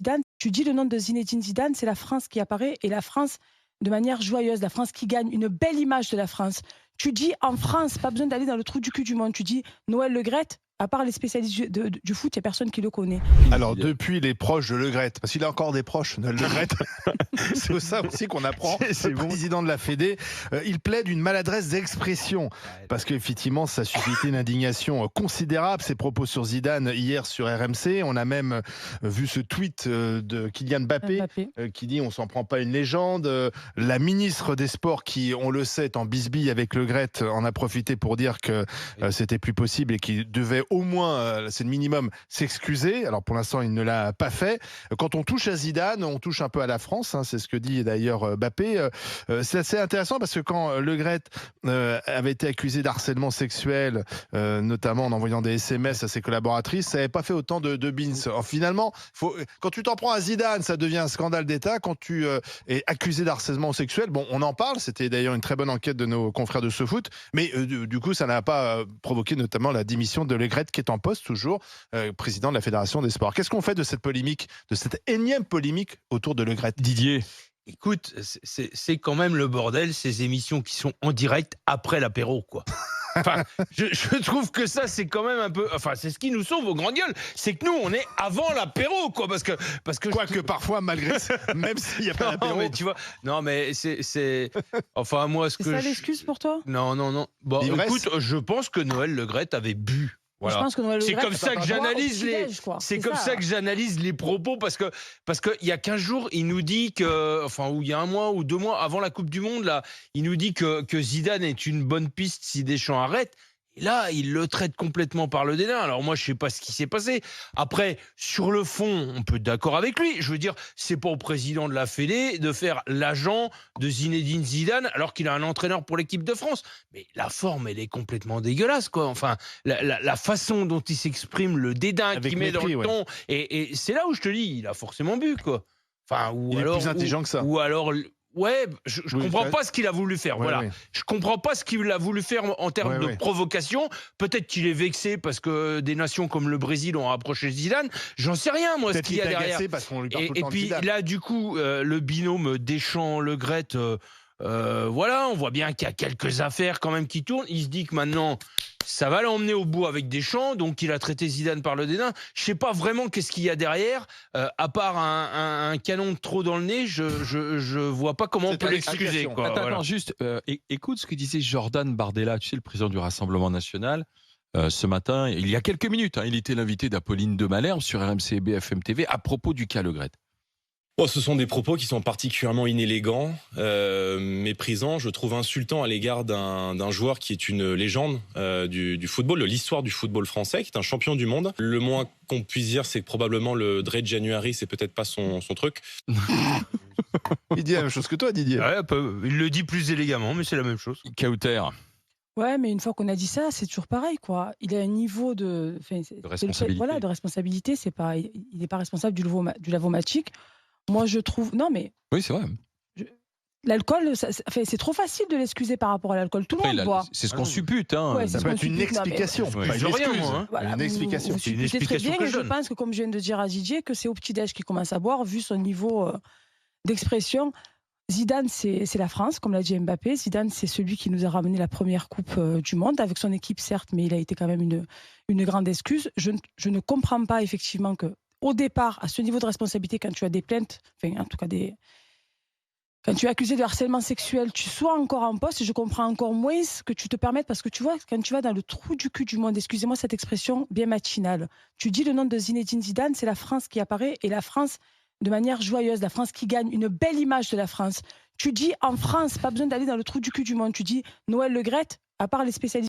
Zidane, tu dis le nom de Zinedine Zidane, c'est la France qui apparaît et la France de manière joyeuse, la France qui gagne, une belle image de la France. Tu dis en France, pas besoin d'aller dans le trou du cul du monde, tu dis Noël Le Graët, à part les spécialistes du foot, il n'y a personne qui le connaît. Alors, depuis les proches de Le Graët, parce qu'il a encore des proches, Noël Le Graët, c'est ça aussi qu'on apprend, c'est le président de la Fédé, il plaide une maladresse d'expression, parce qu'effectivement, ça a suscité une indignation considérable, ses propos sur Zidane hier sur RMC. On a même vu ce tweet de Kylian Mbappé, qui dit « on s'en prend pas une légende ». La ministre des Sports, qui, on le sait, est en bisbille avec Le Graët, en a profité pour dire que c'était plus possible et qu'il devait au moins, c'est le minimum, s'excuser. Alors pour l'instant, il ne l'a pas fait. Quand on touche à Zidane, on touche un peu à la France, hein, c'est ce que dit d'ailleurs Mbappé. C'est assez intéressant parce que quand Le Graët avait été accusé d'harcèlement sexuel, notamment en envoyant des SMS à ses collaboratrices, ça n'avait pas fait autant de bins. Alors, finalement, quand tu t'en prends à Zidane, ça devient un scandale d'État. Quand tu es accusé d'harcèlement sexuel, bon, on en parle, c'était d'ailleurs une très bonne enquête de nos confrères de SoFoot, mais du coup, ça n'a pas provoqué notamment la démission de Le Graët, qui est en poste toujours, président de la Fédération des sports. Qu'est-ce qu'on fait de cette polémique, de cette énième polémique autour de Le Graët, Didier? Écoute, c'est quand même le bordel, ces émissions qui sont en direct après l'apéro, quoi. Enfin, je trouve que ça, c'est quand même un peu... Enfin, c'est ce qui nous sauve aux grandes gueules. C'est que nous, on est avant l'apéro, quoi. Parce que Quoique parfois, malgré ça, même s'il n'y a pas l'apéro... mais tu vois, non, mais c'est... Enfin, moi, ce que... C'est ça l'excuse pour toi? Non. Bon, écoute, je pense que Noël Le Graët avait bu. Voilà. Je pense que c'est comme ça que j'analyse ça que j'analyse les propos parce que il y a 15 jours, il nous dit que, enfin, ou il y a un mois ou 2 mois avant la Coupe du Monde, là, il nous dit que Zidane est une bonne piste si Deschamps arrête. Et là, il le traite complètement par le dédain. Alors moi, je sais pas ce qui s'est passé. Après, sur le fond, on peut être d'accord avec lui. Je veux dire, c'est pas au président de la Fédé de faire l'agent de Zinedine Zidane alors qu'il a un entraîneur pour l'équipe de France. Mais la forme, elle est complètement dégueulasse, quoi. Enfin, la façon dont il s'exprime, le dédain qu'il met dans le ton, et c'est là où je te dis, il a forcément bu, quoi. Enfin, il est plus intelligent que ça. Ou alors... Ouais, je comprends pas ce qu'il a voulu faire. Voilà. Je comprends pas ce qu'il a voulu faire en termes de provocation. Peut-être qu'il est vexé parce que des nations comme le Brésil ont rapproché Zidane. J'en sais rien, moi, ce qu'il y a derrière. Parce qu'on lui parle tout le Et temps de puis Zidane. là, du coup, le binôme Deschamps-Le Graët, voilà, on voit bien qu'il y a quelques affaires quand même qui tournent. Il se dit que maintenant, ça va l'emmener au bout avec Deschamps, donc il a traité Zidane par le dédain. Je sais pas vraiment qu'est-ce qu'il y a derrière, à part un canon de trop dans le nez, je vois pas comment on peut l'excuser. Attends, juste, écoute ce que disait Jordan Bardella, tu sais, le président du Rassemblement National, ce matin, il y a quelques minutes, hein, il était l'invité d'Apolline de Malherbe sur RMC et BFM TV à propos du cas Le Graët. Oh, ce sont des propos qui sont particulièrement inélégants, méprisants, je trouve insultants à l'égard d'un joueur qui est une légende du football, de l'histoire du football français, qui est un champion du monde. Le moins qu'on puisse dire, c'est que probablement le Dre January, c'est peut-être pas son truc. Il dit la même chose que toi, Didier. Ouais, il le dit plus élégamment, mais c'est la même chose. Kauter. Ouais, mais une fois qu'on a dit ça, c'est toujours pareil, quoi. Il a un niveau de responsabilité. Voilà, de responsabilité. Il n'est pas responsable du lavomatique. Moi, je trouve... Non, mais... Oui, c'est vrai. L'alcool, c'est trop facile de l'excuser par rapport à l'alcool. Tout le monde boit. C'est ce qu'on suppute. Hein. Ouais, ça peut être une explication. Une explication. Vous supputez très bien, et je pense que, comme je viens de dire à Didier, que c'est au petit-déj qu'il commence à boire, vu son niveau d'expression. Zidane, c'est la France, comme l'a dit Mbappé. Zidane, c'est celui qui nous a ramené la première Coupe du Monde, avec son équipe, certes, mais il a été quand même une grande excuse. Je ne comprends pas, effectivement, que au départ, à ce niveau de responsabilité, quand tu as des plaintes, enfin, en tout cas, quand tu es accusé de harcèlement sexuel, tu sois encore en poste, et je comprends encore moins que tu te permettes, parce que tu vois, quand tu vas dans le trou du cul du monde, excusez-moi cette expression bien matinale, tu dis le nom de Zinedine Zidane, c'est la France qui apparaît, et la France de manière joyeuse, la France qui gagne, une belle image de la France. Tu dis en France, pas besoin d'aller dans le trou du cul du monde, tu dis Noël Le Graët, à part les spécialistes